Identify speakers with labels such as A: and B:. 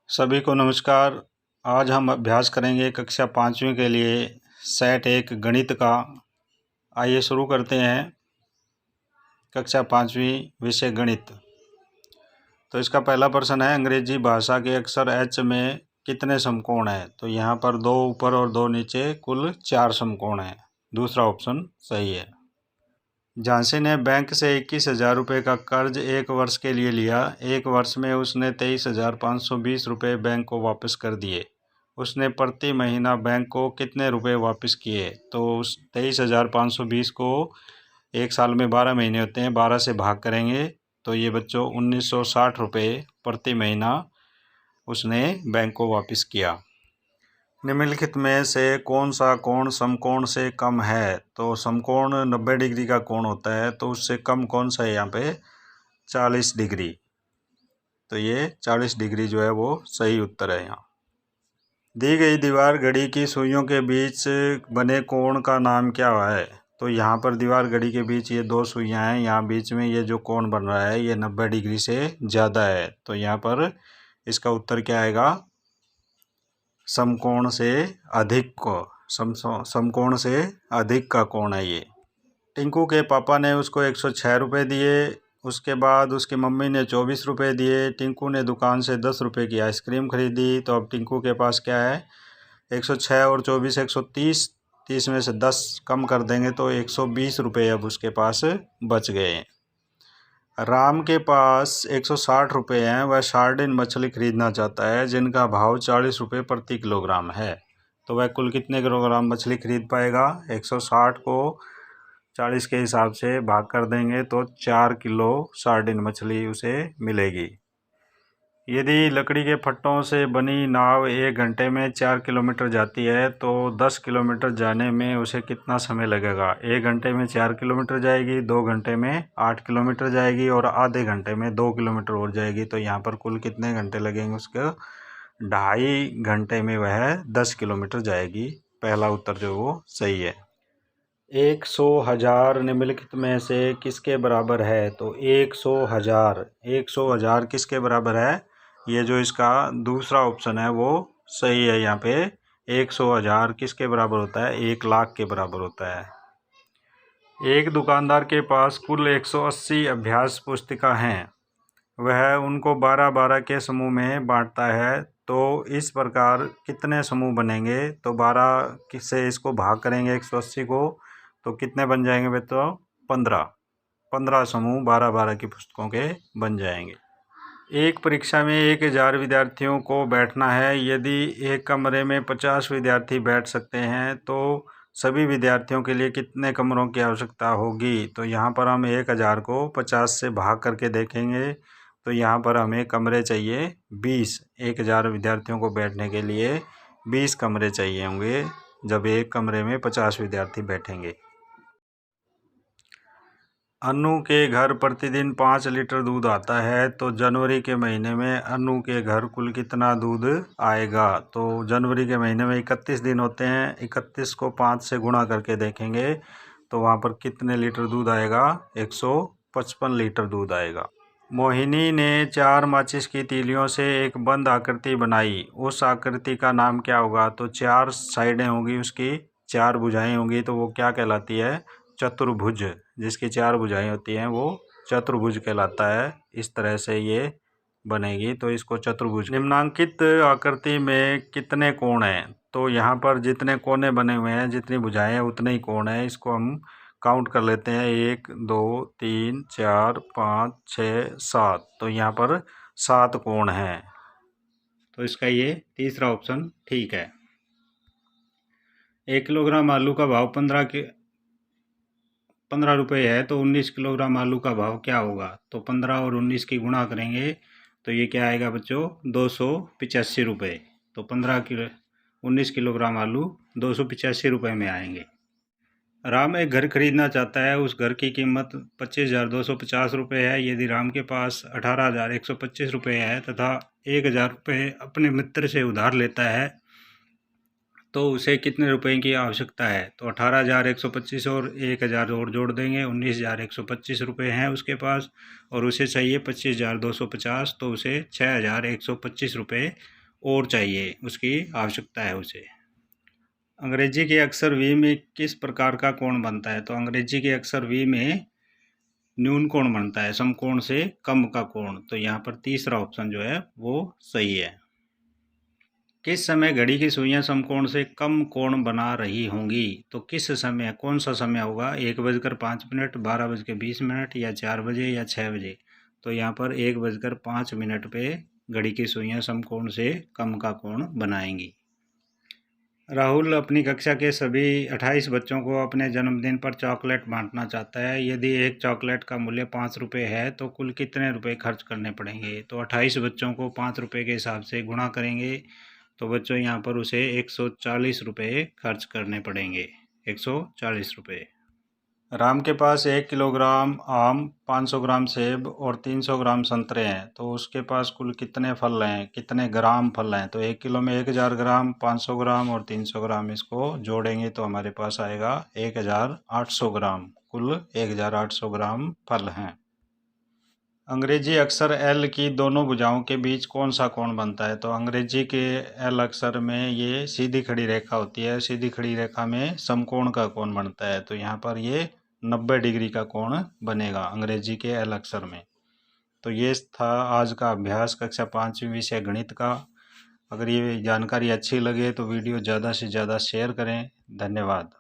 A: सभी को नमस्कार। आज हम अभ्यास करेंगे कक्षा 5वीं के लिए सेट 1 गणित का। आइए शुरू करते हैं। कक्षा 5वीं विषय गणित। तो इसका पहला प्रश्न है, अंग्रेजी भाषा के अक्षर एच में कितने समकोण हैं? तो यहाँ पर 2 ऊपर और 2 नीचे, कुल 4 समकोण हैं। दूसरा ऑप्शन सही है। झांसी ने बैंक से 21,000 रुपये का कर्ज 1 वर्ष के लिए लिया। 1 वर्ष में उसने 23,520 रुपये बैंक को वापस कर दिए। उसने प्रति महीना बैंक को कितने रुपए वापस किए? तो उस 23,520 को 1 साल में 12 महीने होते हैं, 12 से भाग करेंगे तो ये बच्चों 1960 रुपये प्रति महीना उसने बैंक को वापस किया। निम्नलिखित में से कौन सा कोण समकोण से कम है? तो समकोण 90 डिग्री का कोण होता है, तो उससे कम कौन सा है यहाँ पे? 40 डिग्री। तो ये 40 डिग्री जो है वो सही उत्तर है। यहाँ दी गई दीवार घड़ी की सुइयों के बीच बने कोण का नाम क्या है? तो यहाँ पर दीवार घड़ी के बीच ये 2 सुइयाँ हैं, यहाँ बीच में ये जो कोण बन रहा है ये 90 डिग्री से ज़्यादा है। तो यहाँ पर इसका उत्तर क्या आएगा? समकोण से अधिक को समकोण से अधिक का कोण है ये। टिंकू के पापा ने उसको 106 रुपये दिए। उसके बाद उसकी मम्मी ने 24 रुपये दिए। टिंकू ने दुकान से 10 रुपये की आइसक्रीम खरीदी। तो अब टिंकू के पास क्या है? 106 और 24 130, 30 में से 10 कम कर देंगे तो 120 रुपये अब उसके पास बच गए। राम के पास 160 रुपये हैं। वह सार्डिन मछली खरीदना चाहता है जिनका भाव 40 रुपये प्रति किलोग्राम है। तो वह कुल कितने किलोग्राम मछली खरीद पाएगा? 160 को 40 के हिसाब से भाग कर देंगे तो 4 किलो सार्डिन मछली उसे मिलेगी। यदि लकड़ी के फट्टों से बनी नाव 1 घंटे में 4 किलोमीटर जाती है तो 10 किलोमीटर जाने में उसे कितना समय लगेगा? 1 घंटे में 4 किलोमीटर जाएगी, 2 घंटे में 8 किलोमीटर जाएगी और आधे घंटे में 2 किलोमीटर और जाएगी। तो यहाँ पर कुल कितने घंटे लगेंगे उसके? 2.5 घंटे में वह 10 किलोमीटर जाएगी। पहला उत्तर जो वो सही है। 100,000 निम्नलिखित में से किसके बराबर है? तो 100,000 किसके बराबर है? ये जो इसका दूसरा ऑप्शन है वो सही है। यहाँ पे 100,000 किसके बराबर होता है? 1 लाख के बराबर होता है। एक दुकानदार के पास कुल 180 अभ्यास पुस्तिका हैं। वह उनको 12-12 के समूह में बांटता है। तो इस प्रकार कितने समूह बनेंगे? तो 12 से इसको भाग करेंगे 180 को तो कितने बन जाएंगे बच्चों? 15 समूह 12-12 की पुस्तकों के बन जाएंगे। एक परीक्षा में 1000 विद्यार्थियों को बैठना है। यदि एक कमरे में 50 विद्यार्थी बैठ सकते हैं तो सभी विद्यार्थियों के लिए कितने कमरों की आवश्यकता होगी? तो यहाँ पर हम 1000 को 50 से भाग करके देखेंगे तो यहाँ पर हमें कमरे चाहिए 20। 1000 विद्यार्थियों को बैठने के लिए 20 कमरे चाहिए होंगे जब एक कमरे में 50 विद्यार्थी बैठेंगे। अनु के घर प्रतिदिन 5 लीटर दूध आता है तो जनवरी के महीने में अनु के घर कुल कितना दूध आएगा? तो जनवरी के महीने में 31 दिन होते हैं। 31 को 5 से गुणा करके देखेंगे तो वहाँ पर कितने लीटर दूध आएगा? 155 लीटर दूध आएगा। मोहिनी ने 4 माचिस की तीलियों से एक बंद आकृति बनाई। उस आकृति का नाम क्या होगा? तो 4 साइडें होंगी उसकी, 4 भुजाएं होंगी तो वो क्या कहलाती है? चतुर्भुज। जिसकी 4 भुजाएं होती हैं वो चतुर्भुज कहलाता है। इस तरह से ये बनेगी तो इसको चतुर्भुज। निम्नांकित आकृति में कितने कोण हैं? तो यहाँ पर जितने कोने बने हुए हैं, जितनी भुजाएं हैं उतने ही कोण हैं। इसको हम काउंट कर लेते हैं। 1 2 3 4 5 6 7। तो यहाँ पर 7 कोण हैं। तो इसका ये तीसरा ऑप्शन ठीक है। 1 किलोग्राम आलू का भाव 15 रुपये है तो 19 किलोग्राम आलू का भाव क्या होगा? तो 15 और 19 की गुणा करेंगे तो ये क्या आएगा बच्चों? 285 रुपये। तो 19 किलोग्राम आलू 285 रुपये में आएंगे। राम एक घर खरीदना चाहता है। उस घर की कीमत 25,250 रुपये है। यदि राम के पास 18,125 रुपये है तथा 1,000 रुपये अपने मित्र से उधार लेता है तो उसे कितने रुपए की आवश्यकता है? तो 18,125 और 1,000 और जोड़ देंगे, 19,125 रुपये हैं उसके पास और उसे चाहिए 25,250। तो उसे 6,125 रुपये और चाहिए, उसकी आवश्यकता है उसे। अंग्रेजी के अक्षर वी में किस प्रकार का कोण बनता है? तो अंग्रेजी के अक्षर वी में न्यून कोण बनता है, समकोण से कम का कोण। तो यहाँ पर तीसरा ऑप्शन जो है वो सही है। किस समय घड़ी की सुइयां समकोण से कम कोण बना रही होंगी? तो किस समय, कौन सा समय होगा? 1:05, 12:20 या 4 बजे या 6 बजे? तो यहाँ पर 1:05 पे घड़ी की सुइयां समकोण से कम का कोण बनाएंगी। राहुल अपनी कक्षा के सभी 28 बच्चों को अपने जन्मदिन पर चॉकलेट बांटना चाहता है। यदि एक चॉकलेट का मूल्य 5 रुपये है तो कुल कितने रुपए खर्च करने पड़ेंगे? तो 28 बच्चों को 5 रुपये के हिसाब से गुणा करेंगे तो बच्चों यहाँ पर उसे 140 रुपये खर्च करने पड़ेंगे। 140 रुपये। राम के पास 1 किलोग्राम आम, 500 ग्राम सेब और 300 ग्राम संतरे हैं। तो उसके पास कुल कितने फल हैं, कितने ग्राम फल हैं? तो 1 किलो में 1000 ग्राम, 500 ग्राम और 300 ग्राम, इसको जोड़ेंगे तो हमारे पास आएगा 1800 ग्राम। कुल 1800 ग्राम फल हैं। अंग्रेजी अक्षर एल की दोनों भुजाओं के बीच कौन सा कोण बनता है? तो अंग्रेजी के एल अक्षर में ये सीधी खड़ी रेखा होती है, सीधी खड़ी रेखा में समकोण का कोण बनता है। तो यहाँ पर ये 90 डिग्री का कोण बनेगा अंग्रेजी के एल अक्षर में। तो ये था आज का अभ्यास कक्षा 5वीं विषय गणित का। अगर ये जानकारी अच्छी लगे तो वीडियो ज़्यादा से ज़्यादा शेयर करें। धन्यवाद।